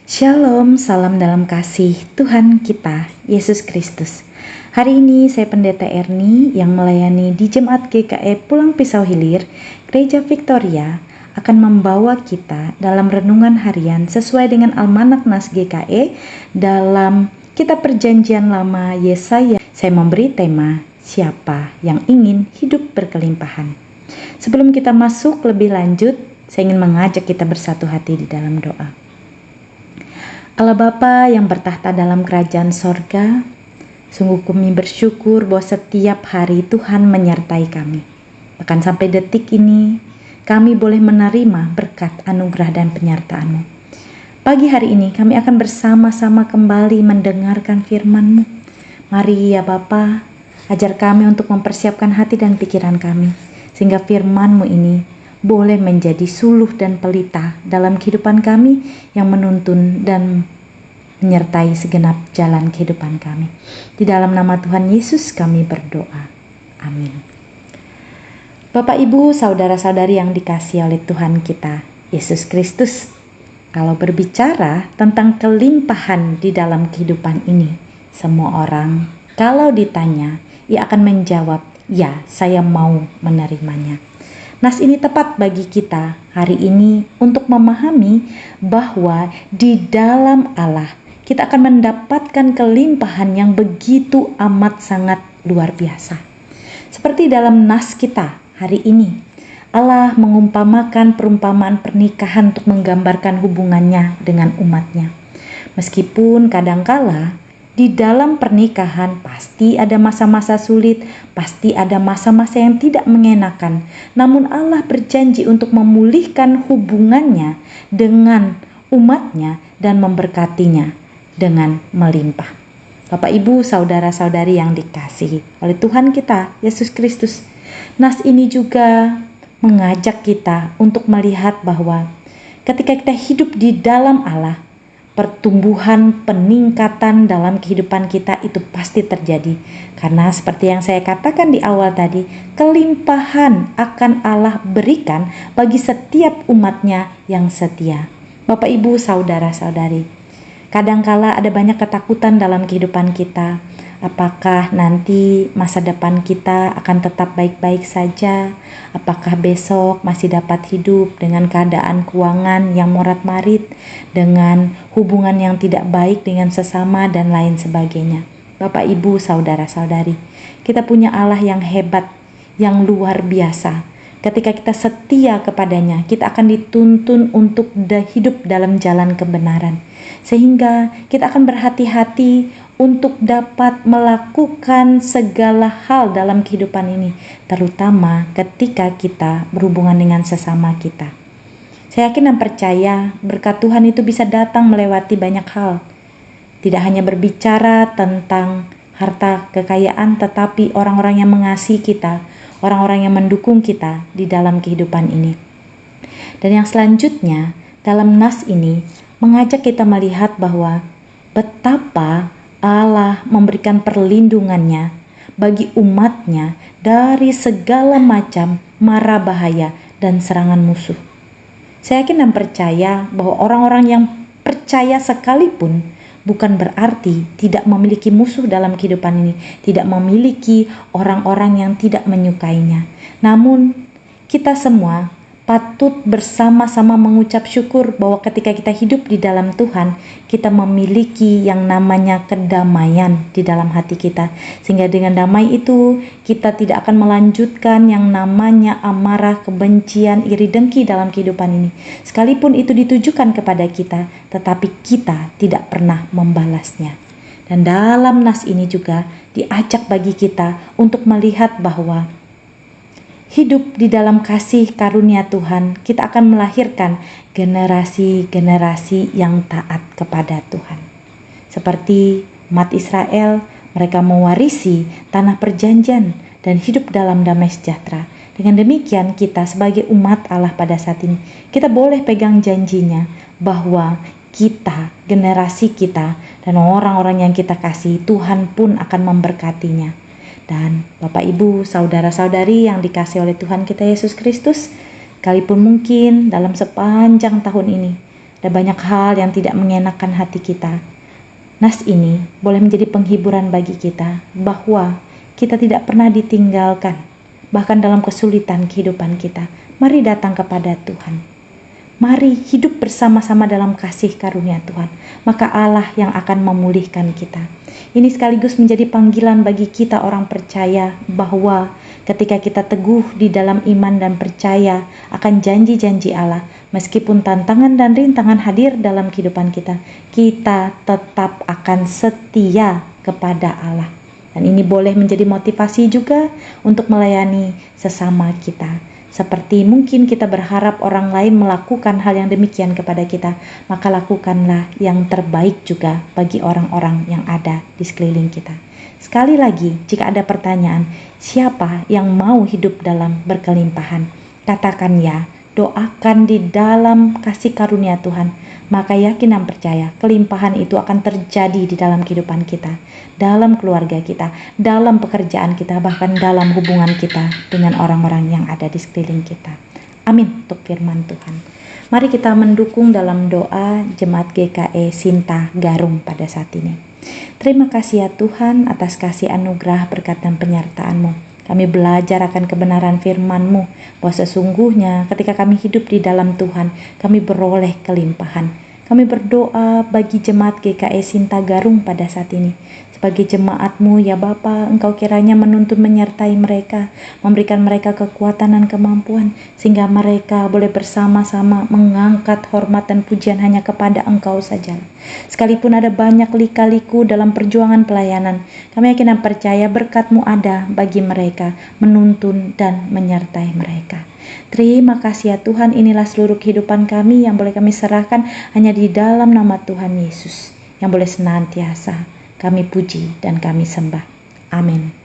Shalom, salam dalam kasih Tuhan kita, Yesus Kristus. Hari ini saya Pendeta Erni yang melayani di Jemaat GKE Pulang Pisau Hilir, Gereja Victoria, akan membawa kita dalam renungan harian sesuai dengan Almanak Nas GKE dalam Kitab Perjanjian Lama Yesaya. Saya memberi tema, siapa yang ingin hidup berkelimpahan. Sebelum kita masuk lebih lanjut, saya ingin mengajak kita bersatu hati di dalam doa. Allah Bapa yang bertahta dalam kerajaan sorga, sungguh kami bersyukur bahwa setiap hari Tuhan menyertai kami. Bahkan sampai detik ini, kami boleh menerima berkat anugerah dan penyertaan-Mu. Pagi hari ini kami akan bersama-sama kembali mendengarkan firman-Mu. Mari ya Bapa, ajar kami untuk mempersiapkan hati dan pikiran kami, sehingga firman-Mu ini boleh menjadi suluh dan pelita dalam kehidupan kami yang menuntun dan menyertai segenap jalan kehidupan kami. Di dalam nama Tuhan Yesus kami berdoa. Amin. Bapak, Ibu, saudara-saudari yang dikasihi oleh Tuhan kita, Yesus Kristus, kalau berbicara tentang kelimpahan di dalam kehidupan ini, semua orang kalau ditanya, ia akan menjawab, ya, saya mau menerimanya. Nas ini tepat bagi kita hari ini untuk memahami bahwa di dalam Allah kita akan mendapatkan kelimpahan yang begitu amat sangat luar biasa. Seperti dalam nas kita hari ini, Allah mengumpamakan perumpamaan pernikahan untuk menggambarkan hubungannya dengan umatnya. Meskipun kadangkala di dalam pernikahan pasti ada masa-masa sulit, pasti ada masa-masa yang tidak mengenakan. Namun Allah berjanji untuk memulihkan hubungannya dengan umatnya dan memberkatinya dengan melimpah. Bapak, Ibu, saudara-saudari yang dikasihi oleh Tuhan kita, Yesus Kristus. Nas ini juga mengajak kita untuk melihat bahwa ketika kita hidup di dalam Allah, pertumbuhan, peningkatan dalam kehidupan kita itu pasti terjadi. Karena seperti yang saya katakan di awal tadi, kelimpahan akan Allah berikan bagi setiap umatnya yang setia. Bapak, Ibu, saudara-saudari, kadangkala ada banyak ketakutan dalam kehidupan kita. Apakah nanti masa depan kita akan tetap baik-baik saja? Apakah besok masih dapat hidup dengan keadaan keuangan yang morat-marit, dengan hubungan yang tidak baik dengan sesama dan lain sebagainya? Bapak, Ibu, saudara-saudari, kita punya Allah yang hebat, yang luar biasa. Ketika kita setia kepadanya, kita akan dituntun untuk hidup dalam jalan kebenaran. Sehingga kita akan berhati-hati untuk dapat melakukan segala hal dalam kehidupan ini, terutama ketika kita berhubungan dengan sesama kita. Saya yakin dan percaya berkat Tuhan itu bisa datang melewati banyak hal. Tidak hanya berbicara tentang harta kekayaan, tetapi orang-orang yang mengasihi kita, orang-orang yang mendukung kita di dalam kehidupan ini. Dan yang selanjutnya, dalam nas ini mengajak kita melihat bahwa betapa Allah memberikan perlindungannya bagi umatnya dari segala macam mara bahaya dan serangan musuh. Saya yakin dan percaya bahwa orang-orang yang percaya sekalipun bukan berarti tidak memiliki musuh dalam kehidupan ini, tidak memiliki orang-orang yang tidak menyukainya. Namun kita semua patut bersama-sama mengucap syukur bahwa ketika kita hidup di dalam Tuhan, kita memiliki yang namanya kedamaian di dalam hati kita. Sehingga dengan damai itu, kita tidak akan melanjutkan yang namanya amarah, kebencian, iri dengki dalam kehidupan ini. Sekalipun itu ditujukan kepada kita, tetapi kita tidak pernah membalasnya. Dan dalam nas ini juga diajak bagi kita untuk melihat bahwa hidup di dalam kasih karunia Tuhan, kita akan melahirkan generasi-generasi yang taat kepada Tuhan. Seperti umat Israel, mereka mewarisi tanah perjanjian dan hidup dalam damai sejahtera. Dengan demikian kita sebagai umat Allah pada saat ini, kita boleh pegang janjinya bahwa kita, generasi kita, dan orang-orang yang kita kasih, Tuhan pun akan memberkatinya. Dan Bapak, Ibu, saudara-saudari yang dikasihi oleh Tuhan kita Yesus Kristus, sekalipun mungkin dalam sepanjang tahun ini Ada banyak hal yang tidak mengenakan hati kita. Nas ini boleh menjadi penghiburan bagi kita bahwa kita tidak pernah ditinggalkan, bahkan dalam kesulitan kehidupan kita. Mari datang kepada Tuhan. Mari hidup bersama-sama dalam kasih karunia Tuhan. Maka Allah yang akan memulihkan kita. Ini sekaligus menjadi panggilan bagi kita orang percaya bahwa ketika kita teguh di dalam iman dan percaya akan janji-janji Allah, meskipun tantangan dan rintangan hadir dalam kehidupan kita, kita tetap akan setia kepada Allah. Dan ini boleh menjadi motivasi juga untuk melayani sesama kita. Seperti mungkin kita berharap orang lain melakukan hal yang demikian kepada kita, maka lakukanlah yang terbaik juga bagi orang-orang yang ada di sekeliling kita. Sekali lagi, jika ada pertanyaan, siapa yang mau hidup dalam berkelimpahan? Katakan ya, doakan di dalam kasih karunia Tuhan, maka yakin dan percaya kelimpahan itu akan terjadi di dalam kehidupan kita, dalam keluarga kita, dalam pekerjaan kita, bahkan dalam hubungan kita dengan orang-orang yang ada di sekeliling kita. Amin untuk firman Tuhan. Mari kita mendukung dalam doa Jemaat GKE Sinta Garung pada saat ini. Terima kasih ya Tuhan atas kasih anugerah, berkat dan penyertaan-Mu. Kami belajar akan kebenaran firman-Mu, bahwa sesungguhnya ketika kami hidup di dalam Tuhan, kami beroleh kelimpahan. Kami berdoa bagi Jemaat GKE Sinta Garung pada saat ini. Sebagai jemaat-Mu ya Bapa, Engkau kiranya menuntun menyertai mereka, memberikan mereka kekuatan dan kemampuan, sehingga mereka boleh bersama-sama mengangkat hormat dan pujian hanya kepada Engkau saja. Sekalipun ada banyak lika-liku dalam perjuangan pelayanan, kami yakin dan percaya berkat-Mu ada bagi mereka, menuntun dan menyertai mereka. Terima kasih ya Tuhan, inilah seluruh kehidupan kami yang boleh kami serahkan hanya di dalam nama Tuhan Yesus, yang boleh senantiasa kami puji dan kami sembah. Amin.